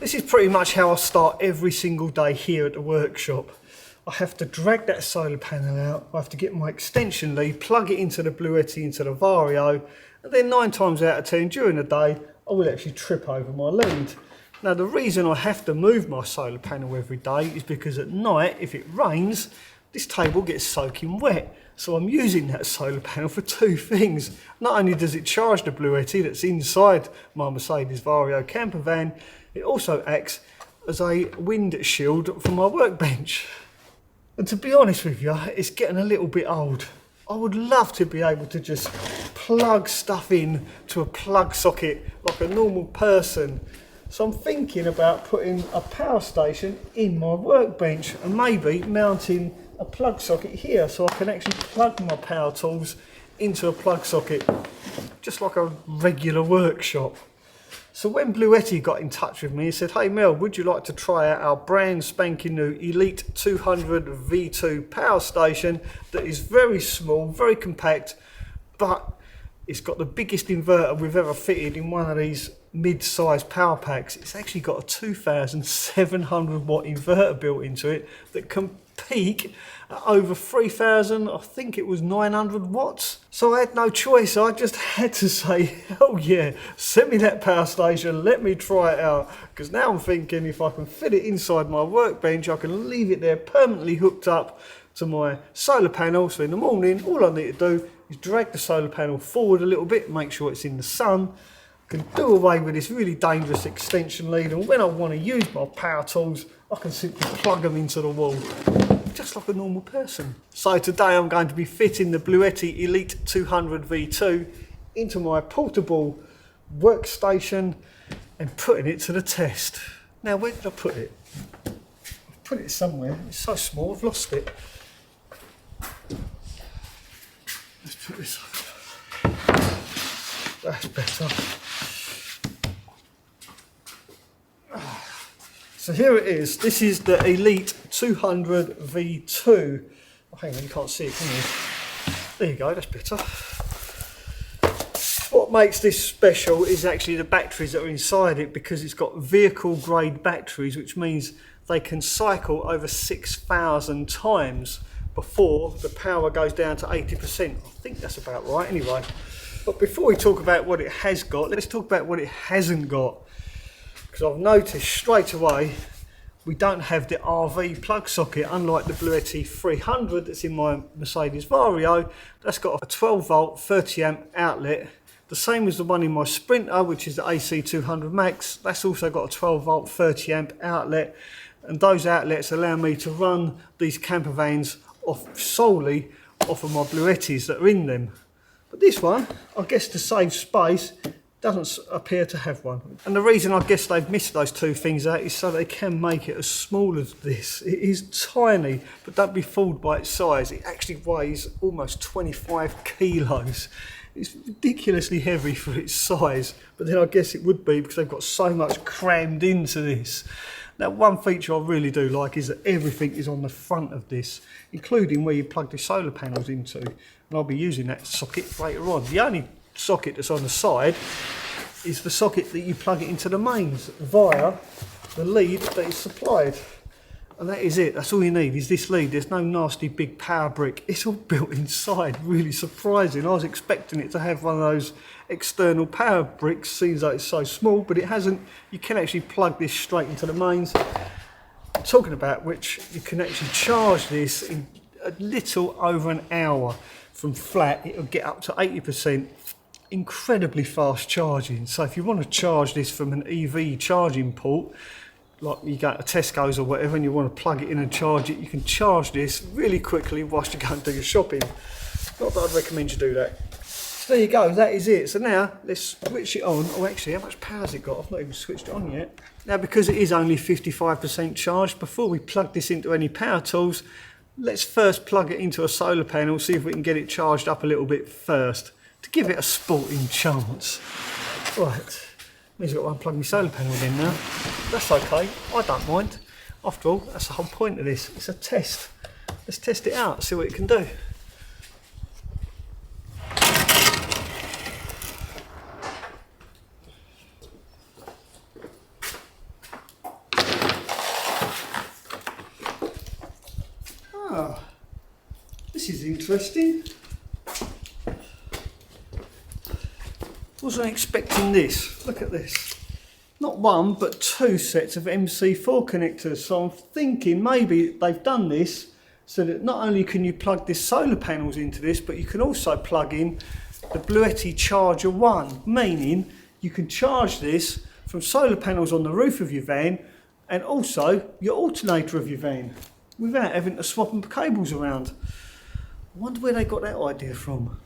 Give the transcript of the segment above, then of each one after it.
This is pretty much how I start every single day here at the workshop. I have to drag that solar panel out, I have to get my extension lead, plug it into the BLUETTI, into the Vario, and then 9 times out of 10 during the day, I will actually trip over my lead. Now the reason I have to move my solar panel every day is because at night, if it rains, this table gets soaking wet. So I'm using that solar panel for 2 things. Not only does it charge the BLUETTI that's inside my Mercedes Vario Campervan, it also acts as a wind shield for my workbench. And to be honest with you, it's getting a little bit old. I would love to be able to just plug stuff in to a plug socket like a normal person. So I'm thinking about putting a power station in my workbench and maybe mounting a plug socket here so I can actually plug my power tools into a plug socket, just like a regular workshop. So when BLUETTI got in touch with me and said, hey Mel, would you like to try out our brand spanking new Elite 200 V2 power station that is very small, very compact, but it's got the biggest inverter we've ever fitted in one of these mid-sized power packs. It's actually got a 2,700 watt inverter built into it that can peak at over 3,000, I think it was 900 watts. So I had no choice, I just had to say, hell yeah, send me that power station, let me try it out. Because now I'm thinking if I can fit it inside my workbench, I can leave it there permanently hooked up to my solar panel. So in the morning, all I need to do is drag the solar panel forward a little bit, make sure it's in the sun. I can do away with this really dangerous extension lead, and when I want to use my power tools, I can simply plug them into the wall, just like a normal person. So today I'm going to be fitting the BLUETTI Elite 200 V2 into my portable workstation and putting it to the test. Now where did I put it? I've put it somewhere, it's so small I've lost it. Let's put this on. That's better. So here it is. This is the Elite 200 V2. Oh, hang on, you can't see it, can you? There you go, that's better. What makes this special is actually the batteries that are inside it, because it's got vehicle grade batteries, which means they can cycle over 6,000 times before the power goes down to 80%. I think that's about right anyway. But before we talk about what it has got, let's talk about what it hasn't got. Because I've noticed straight away we don't have the RV plug socket, unlike the BLUETTI 300 that's in my Mercedes Vario. That's got a 12 volt 30 amp outlet, the same as the one in my Sprinter, which is the AC 200 Max. That's also got a 12 volt 30 amp outlet, and those outlets allow me to run these campervans solely off of my BLUETTIs that are in them. But this one, I guess to save space, doesn't appear to have one. And the reason I guess they've missed those 2 things out is so they can make it as small as this. It is tiny, but don't be fooled by its size. It actually weighs almost 25 kilos. It's ridiculously heavy for its size, but then I guess it would be because they've got so much crammed into this. Now, one feature I really do like is that everything is on the front of this, including where you plug the solar panels into. And I'll be using that socket later on. The only socket that's on the side is the socket that you plug it into the mains via the lead that is supplied. And that is it, that's all you need is this lead. There's no nasty big power brick, it's all built inside. Really surprising. I was expecting it to have one of those external power bricks, seems like it's so small, but it hasn't. You can actually plug this straight into the mains. Talking about which, you can actually charge this in a little over an hour. From flat, it'll get up to 80%. Incredibly fast charging. So if you want to charge this from an EV charging port, like you go to Tesco's or whatever, and you want to plug it in and charge it, you can charge this really quickly whilst you go and do your shopping. Not that I'd recommend you do that. So there you go, that is it. So now let's switch it on. Oh, actually, how much power has it got? I've not even switched it on yet. Now, because it is only 55% charged, before we plug this into any power tools, let's first plug it into a solar panel, see if we can get it charged up a little bit first. to give it a sporting chance. Right, means I've got to unplug my solar panel in now. That's okay, I don't mind. After all, that's the whole point of this. It's a test. Let's test it out, see what it can do. Oh, this is interesting. Wasn't expecting this. Look at this. Not one, but two sets of MC4 connectors. So I'm thinking maybe they've done this so that not only can you plug this solar panels into this, but you can also plug in the BLUETTI Charger 1, meaning you can charge this from solar panels on the roof of your van and also your alternator of your van without having to swap the cables around. I wonder where they got that idea from.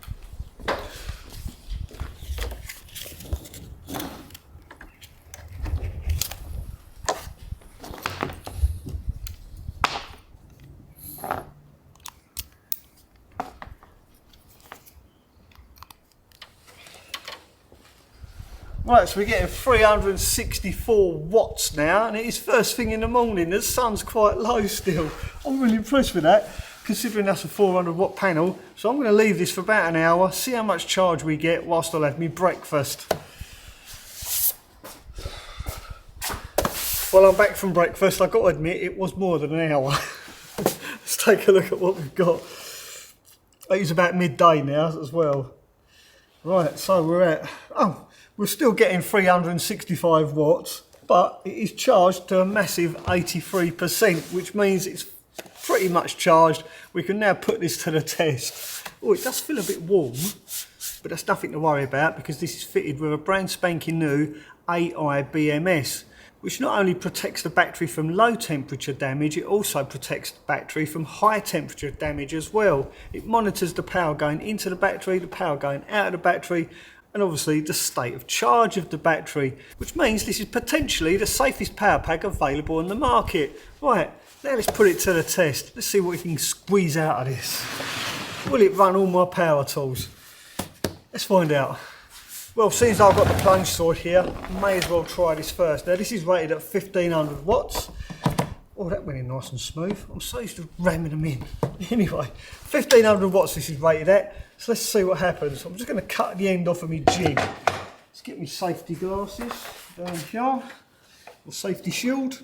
Right, so we're getting 364 watts now, and it is first thing in the morning. The sun's quite low still. I'm really impressed with that, considering that's a 400 watt panel. So I'm going to leave this for about an hour, see how much charge we get whilst I'll have me breakfast. Well, I'm back from breakfast. I've got to admit, it was more than an hour. Let's take a look at what we've got. It is about midday now as well. Right, so we're at... we're still getting 365 watts, but it is charged to a massive 83%, which means it's pretty much charged. We can now put this to the test. Oh, it does feel a bit warm, but that's nothing to worry about because this is fitted with a brand spanking new AI BMS, which not only protects the battery from low temperature damage, it also protects the battery from high temperature damage as well. It monitors the power going into the battery, the power going out of the battery, and obviously the state of charge of the battery, which means this is potentially the safest power pack available on the market. Right, now let's put it to the test. Let's see what we can squeeze out of this. Will it run all my power tools? Let's find out. Well, since I've got the plunge sword here, may as well try this first. Now this is rated at 1500 watts. Oh, that went in nice and smooth. I'm so used to ramming them in. Anyway, 1500 watts this is rated at. So let's see what happens. I'm just going to cut the end off of my jig. Let's get my safety glasses down here. The safety shield.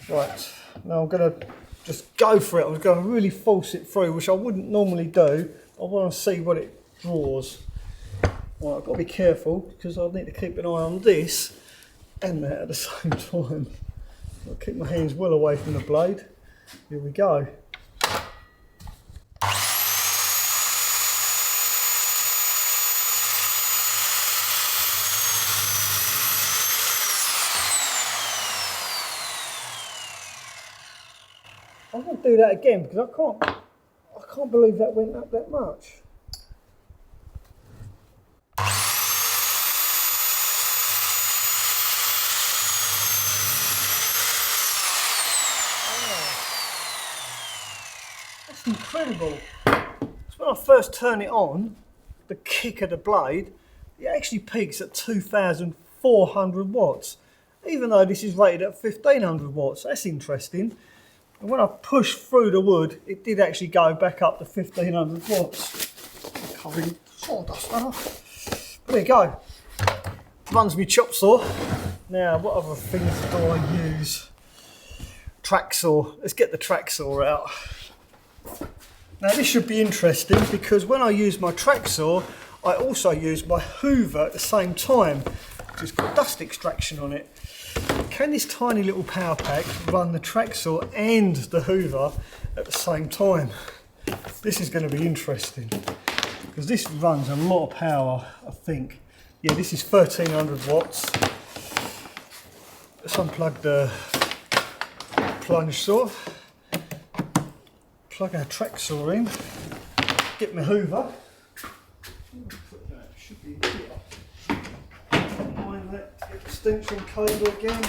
Right, now I'm going to just go for it. I'm going to really force it through, which I wouldn't normally do. I want to see what it draws. Right, I've got to be careful because I need to keep an eye on this and that at the same time. I'll keep my hands well away from the blade. Here we go. I'm going to do that again because I can't believe that went up that much. That's incredible. So when I first turn it on, the kick of the blade, it actually peaks at 2400 watts, even though this is rated at 1500 watts. That's interesting. And when I pushed through the wood, it did actually go back up to 1500 watts. Covering sawdust off. There you go. Runs my chop saw. Now, what other things do I use? Track saw. Let's get the track saw out. Now, this should be interesting because when I use my track saw, I also use my hoover at the same time, which has got dust extraction on it. Can this tiny little power pack run the track saw and the hoover at the same time? This is going to be interesting because this runs a lot of power, I think. Yeah, this is 1300 watts. Let's unplug the plunge saw, plug our track saw in, get my hoover. Should be here. Mind that extension cable again.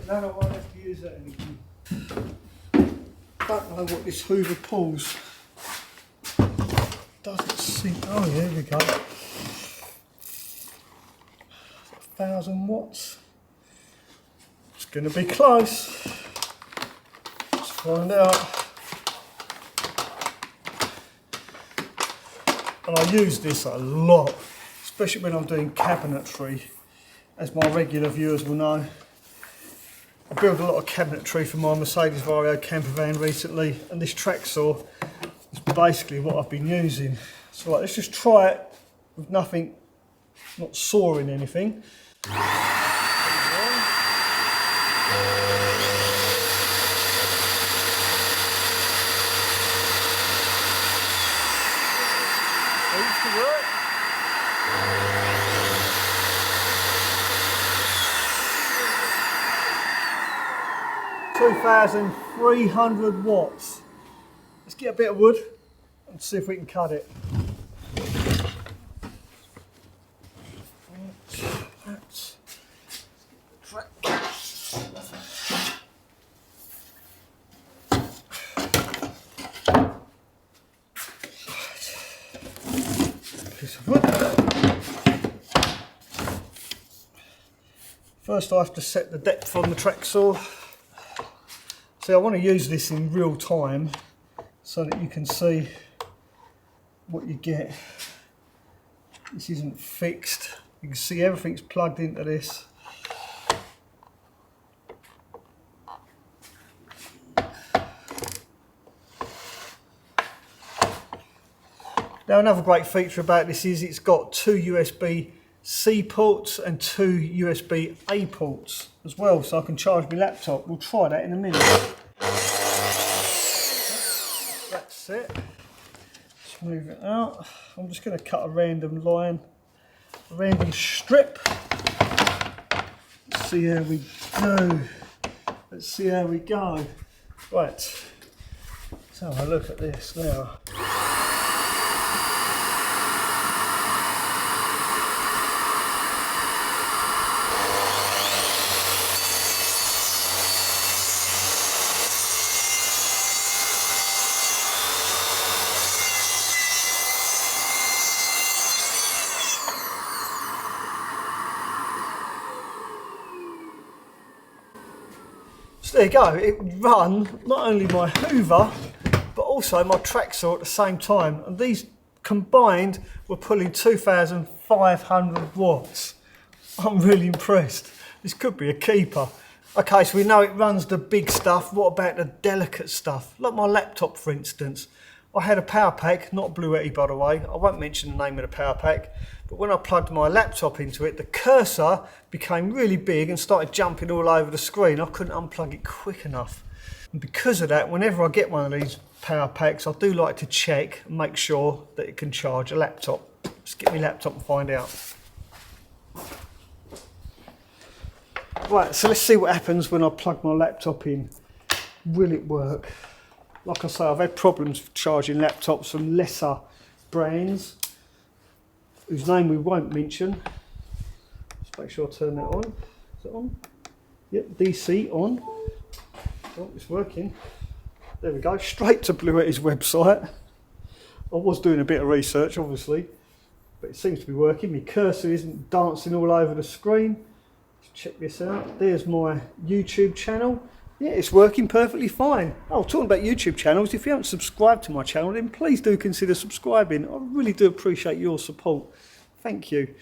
Now I won't have to use that anymore. Don't know what this hoover pulls. see. Oh yeah, here we go. 1,000 watts. It's going to be close. Let's find out. And I use this a lot, especially when I'm doing cabinetry, as my regular viewers will know. I built a lot of cabinetry for my Mercedes Vario Campervan recently, and this track saw is basically what I've been using. So let's just try it with nothing, not sawing anything. 2,300 watts. Let's get a bit of wood and see if we can cut it. Piece of wood. First I have to set the depth on the track saw. See, I want to use this in real time so that you can see what you get. This isn't fixed. You can see everything's plugged into this. Now another great feature about this is it's got two USB-C ports and two USB-A ports as well, so I can charge my laptop. We'll try that in a minute. That's it. Let's move it out. I'm just going to cut a random line, a random strip. Let's see how we go. Let's see how we go. Right, let's have a look at this now. So there you go, it would run not only my Hoover but also my track saw at the same time, and these combined were pulling 2,500 watts. I'm really impressed. This could be a keeper. Okay, so we know it runs the big stuff. What about the delicate stuff? Like my laptop, for instance. I had a power pack, not BLUETTI by the way. I won't mention the name of the power pack, but when I plugged my laptop into it, the cursor became really big and started jumping all over the screen. I couldn't unplug it quick enough. And because of that, whenever I get one of these power packs, I do like to check and make sure that it can charge a laptop. Let's get my laptop and find out. Right, so let's see what happens when I plug my laptop in. Will it work? Like I say, I've had problems charging laptops from lesser brands, whose name we won't mention. Just make sure I turn that on. Is it on? Yep, DC on. Oh, it's working. There we go, straight to BLUETTI's website. I was doing a bit of research, obviously, but it seems to be working. My cursor isn't dancing all over the screen. Let's check this out. There's my YouTube channel. Yeah, it's working perfectly fine. Oh, talking about YouTube channels, if you haven't subscribed to my channel, then please do consider subscribing. I really do appreciate your support. Thank you.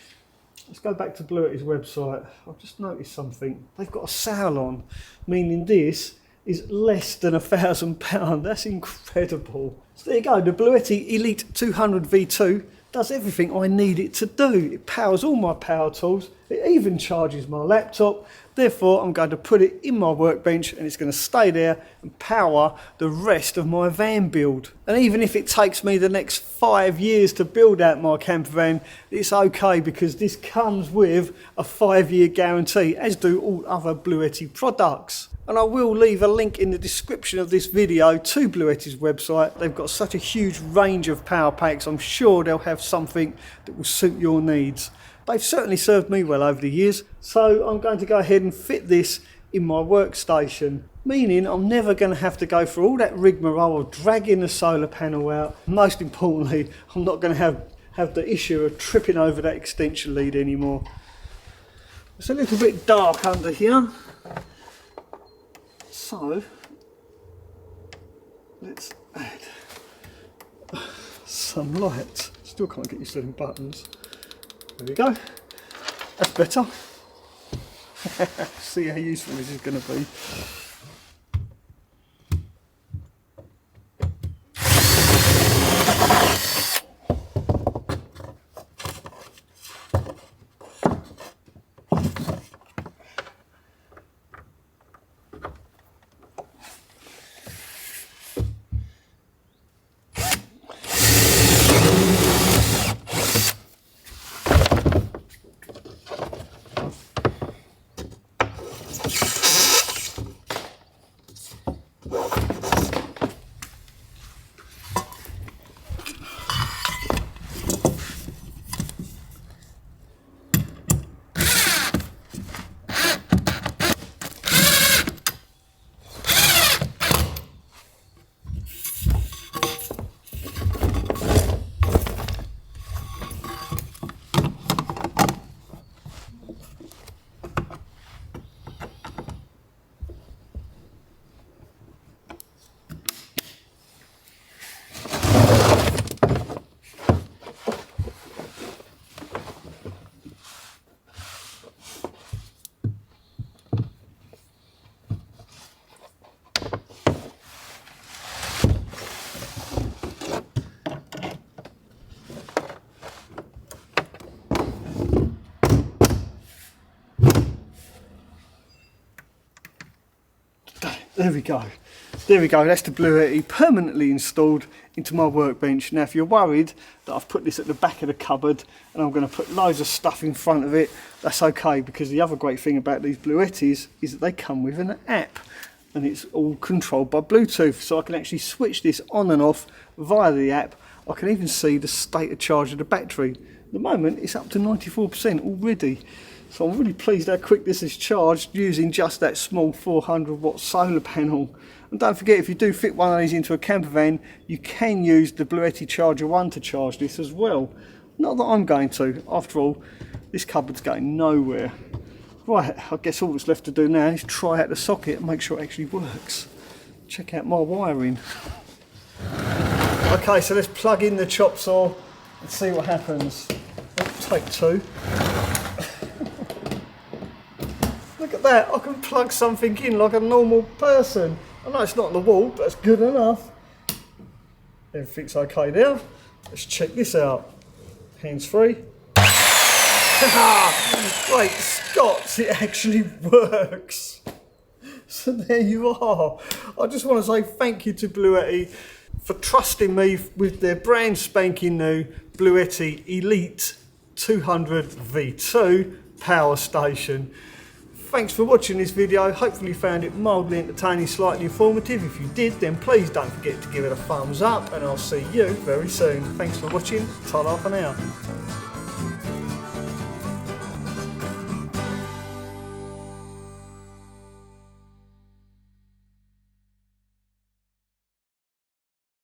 Let's go back to BLUETTI's website. I've just noticed something. They've got a sale on, meaning this is less than £1,000. That's incredible. So there you go, the BLUETTI Elite 200 V2 does everything I need it to do. It powers all my power tools. It even charges my laptop. Therefore, I'm going to put it in my workbench and it's going to stay there and power the rest of my van build. And even if it takes me the next 5 years to build out my campervan, it's okay because this comes with a 5-year guarantee, as do all other BLUETTI products. And I will leave a link in the description of this video to BLUETTI's website. They've got such a huge range of power packs. I'm sure they'll have something that will suit your needs. They've certainly served me well over the years. So I'm going to go ahead and fit this in my workstation. meaning I'm never going to have to go through all that rigmarole of dragging the solar panel out. Most importantly, I'm not going to have the issue of tripping over that extension lead anymore. It's a little bit dark under here, so let's add some light. Still can't get used to them buttons. There we go. That's better. See how useful this is going to be. There we go. There we go. That's the BLUETTI permanently installed into my workbench. Now, if you're worried that I've put this at the back of the cupboard and I'm going to put loads of stuff in front of it, that's okay, because the other great thing about these BLUETTIs is that they come with an app and it's all controlled by Bluetooth. So I can actually switch this on and off via the app. I can even see the state of charge of the battery. At the moment, it's up to 94% already. So I'm really pleased how quick this is charged using just that small 400 watt solar panel. And don't forget, if you do fit one of these into a campervan, you can use the BLUETTI Charger 1 to charge this as well. Not that I'm going to. After all, this cupboard's going nowhere. Right, I guess all that's left to do now is try out the socket and make sure it actually works. Check out my wiring. Okay, so let's plug in the chop saw and see what happens. Take two. Look at that, I can plug something in like a normal person. I know it's not on the wall, but it's good enough. Everything's okay there. Let's check this out. Hands free. Great Scots, it actually works. So there you are. I just want to say thank you to BLUETTI for trusting me with their brand spanking new BLUETTI Elite 200 V2 power station. Thanks for watching this video. Hopefully you found it mildly entertaining, slightly informative. If you did, then please don't forget to give it a thumbs up and I'll see you very soon. Thanks for watching. Ta-ra for now.